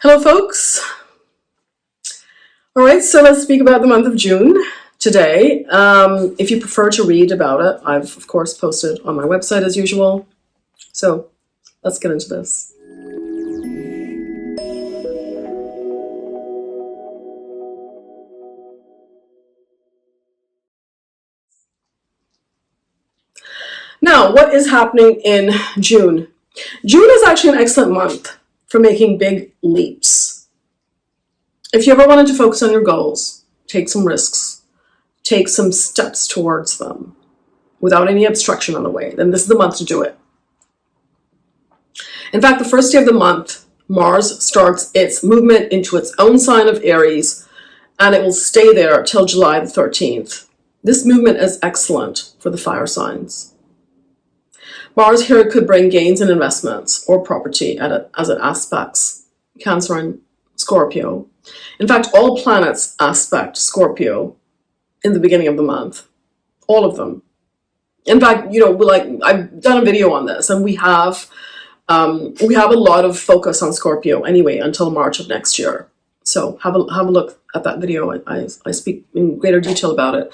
Hello, folks. All right, so let's speak about the month of June today. If you prefer to read about it, I've, of course, posted on my website as usual. So let's get into this. Now, what is happening in June? June is actually an excellent month for making big leaps. If you ever wanted to focus on your goals, take some risks, take some steps towards them without any obstruction on the way, then this is the month to do it. In fact, the first day of the month, Mars starts its movement into its own sign of Aries, and it will stay there till July the 13th. This movement is excellent for the fire signs. Mars here could bring gains in investments or property as it aspects Cancer and Scorpio. In fact, all planets aspect Scorpio in the beginning of the month. All of them. In fact, I've done a video on this, and we have a lot of focus on Scorpio anyway until March of next year. So have a look at that video. I speak in greater detail about it.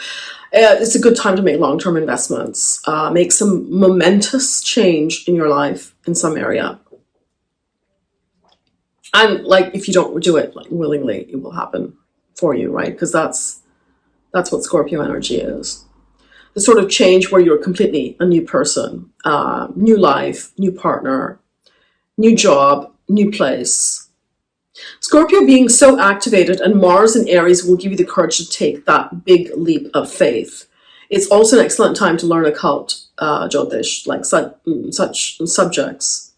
It's a good time to make long-term investments, make some momentous change in your life in some area. And if you don't do it willingly, it will happen for you, right? Because that's what Scorpio energy is. The sort of change where you're completely a new person, new life, new partner, new job, new place. Scorpio being so activated, and Mars in Aries will give you the courage to take that big leap of faith. It's also an excellent time to learn occult, Jyotish, such subjects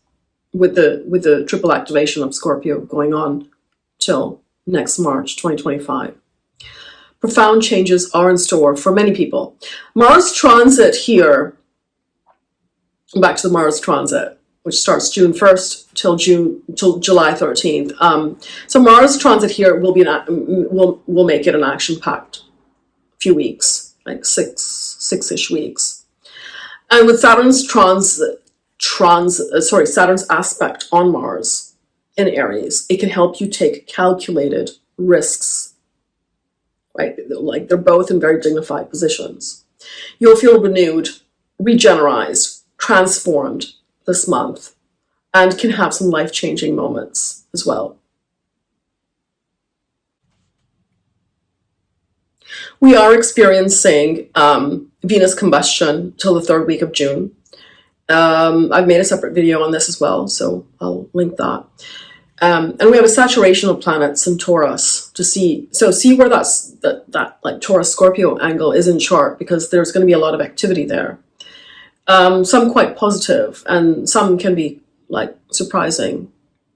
with the triple activation of Scorpio going on till next March 2025. Profound changes are in store for many people. Mars transit here, back to the Mars transit, which starts June 1st till July 13th. So Mars transit here will make it an action-packed few weeks, like six-ish weeks. And with Saturn's Saturn's aspect on Mars in Aries, it can help you take calculated risks, right? They're both in very dignified positions. You'll feel renewed, regenerized, transformed this month, and can have some life-changing moments as well. We are experiencing Venus combustion till the third week of June. I've made a separate video on this as well, so I'll link that. And we have a saturation of planets in Taurus to see where that Taurus Scorpio angle is in chart, because there's going to be a lot of activity there. Some quite positive, and some can be surprising,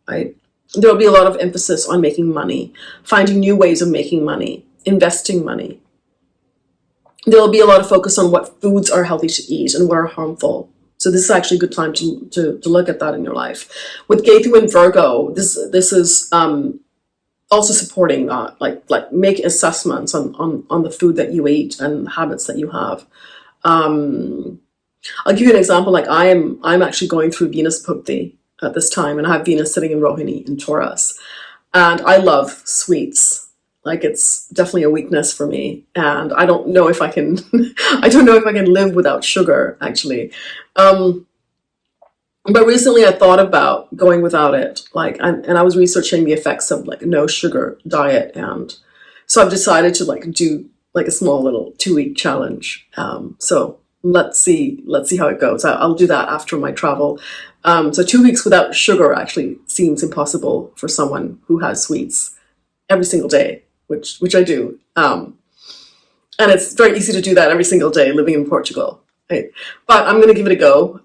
right? There'll be a lot of emphasis on making money, finding new ways of making money, investing money. There'll be a lot of focus on what foods are healthy to eat and what are harmful. So this is actually a good time to look at that in your life. With Ketu and Virgo, this is also supporting that, make assessments on the food that you eat and habits that you have. I'll give you an example. I'm actually going through Venus Bhukti at this time, and I have Venus sitting in Rohini in Taurus, and I love sweets. It's definitely a weakness for me, and I don't know if I can. I don't know if I can live without sugar, actually. But recently I thought about going without it, and I was researching the effects of a no sugar diet, and so I've decided to do a small little 2-week challenge. So let's see how it goes. I'll do that after my travel. So 2 weeks without sugar actually seems impossible for someone who has sweets every single day, which I do. And it's very easy to do that every single day living in Portugal. Right? But I'm going to give it a go.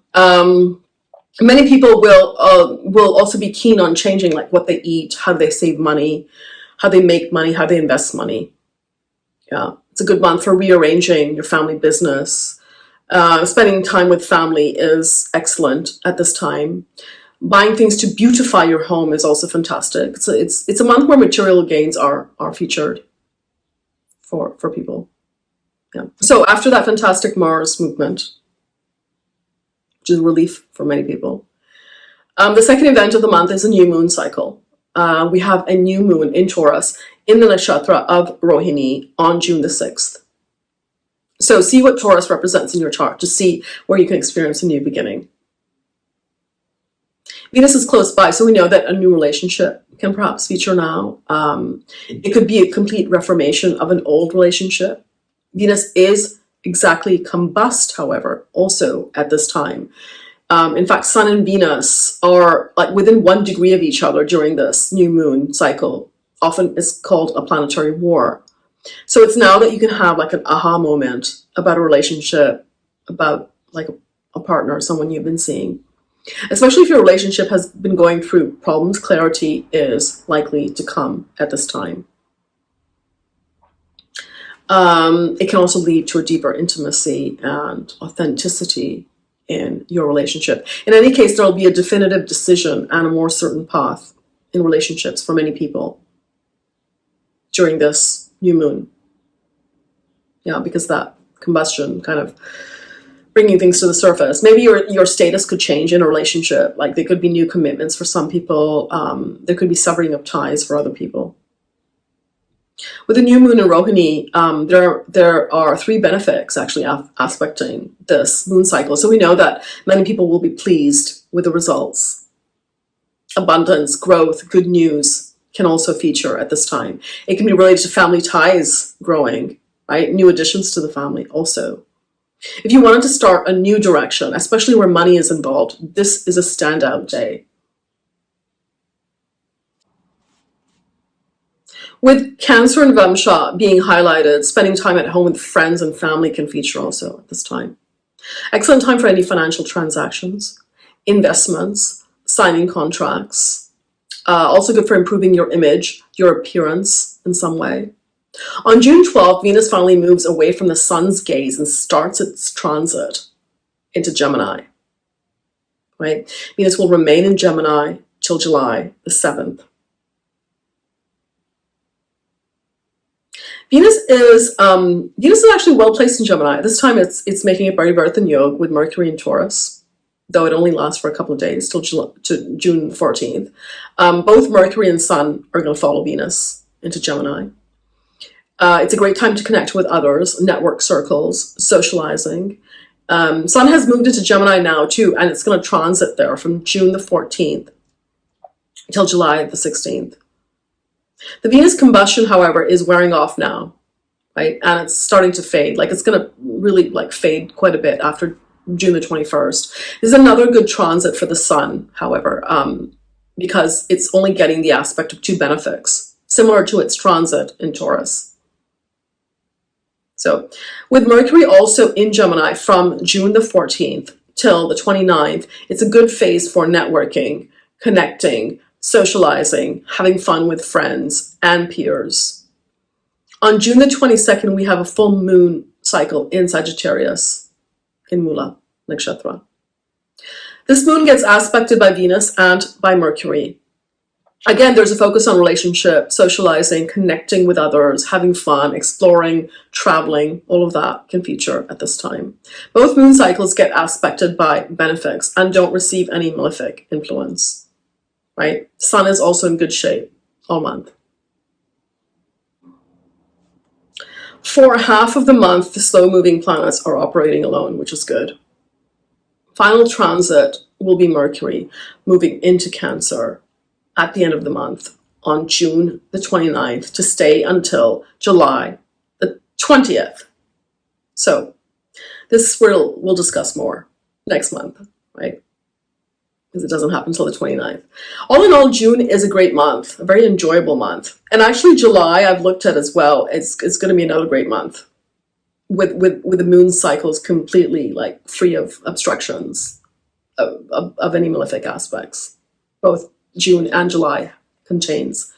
Many people will also be keen on changing what they eat, how they save money, how they make money, how they invest money. Yeah, it's a good month for rearranging your family business. Spending time with family is excellent at this time. Buying things to beautify your home is also fantastic. So it's a month where material gains are featured for people. Yeah. So after that fantastic Mars movement, which is a relief for many people, the second event of the month is a new moon cycle. we have a new moon in Taurus in the nakshatra of Rohini on June the 6th. So see what Taurus represents in your chart to see where you can experience a new beginning. Venus is close by, so we know that a new relationship can perhaps feature now. It could be a complete reformation of an old relationship. Venus is exactly combust, however, also at this time. In fact, Sun and Venus are like within 1 degree of each other during this new moon cycle. Often it's called a planetary war. So it's now that you can have like an aha moment about a relationship, about like a partner, someone you've been seeing. Especially if your relationship has been going through problems, clarity is likely to come at this time. It can also lead to a deeper intimacy and authenticity in your relationship. In any case, there will be a definitive decision and a more certain path in relationships for many people during this new moon. Yeah, because that combustion kind of bringing things to the surface. Maybe your status could change in a relationship. Like there could be new commitments for some people. There could be severing of ties for other people. With the new moon in Rohini, there are 3 benefics actually aspecting this moon cycle. So we know that many people will be pleased with the results. Abundance, growth, good news can also feature at this time. It can be related to family ties growing, right? New additions to the family also. If you wanted to start a new direction, especially where money is involved, this is a standout day. With Cancer and Vamsha being highlighted, spending time at home with friends and family can feature also at this time. Excellent time for any financial transactions, investments, signing contracts. Also good for improving your image, your appearance in some way. On June 12th, Venus finally moves away from the sun's gaze and starts its transit into Gemini. Right? Venus will remain in Gemini till July the 7th. Venus is actually well placed in Gemini. This time it's making a birth and yoga with Mercury in Taurus, though it only lasts for a couple of days till June 14th. Both Mercury and Sun are going to follow Venus into Gemini. It's a great time to connect with others, network circles, socializing. Sun has moved into Gemini now too, and it's going to transit there from June the 14th till July the 16th. The Venus combustion, however, is wearing off now, right? And it's starting to fade. Like it's going to really like fade quite a bit after June the 21st. This is another good transit for the Sun, however, because it's only getting the aspect of 2 benefics, similar to its transit in Taurus. So with Mercury also in Gemini from June the 14th till the 29th, it's a good phase for networking, connecting, socializing, having fun with friends and peers. On June the 22nd, we have a full moon cycle in Sagittarius in Mula Nakshatra. This moon gets aspected by Venus and by Mercury. Again, there's a focus on relationship, socializing, connecting with others, having fun, exploring, traveling. All of that can feature at this time. Both moon cycles get aspected by benefics and don't receive any malefic influence. Right? Sun is also in good shape all month. For half of the month, the slow-moving planets are operating alone, which is good. Final transit will be Mercury moving into Cancer at the end of the month on June the 29th to stay until July the 20th. So this we'll discuss more next month, right? Because it doesn't happen until the 29th. All in all, June is a great month, a very enjoyable month. And actually July I've looked at as well. It's going to be another great month with the moon cycles completely like free of obstructions of any malefic aspects. Both June and July contains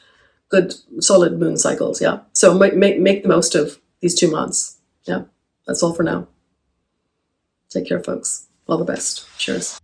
good solid moon cycles. Yeah. So make the most of these 2 months. Yeah. That's all for now. Take care, folks. All the best. Cheers.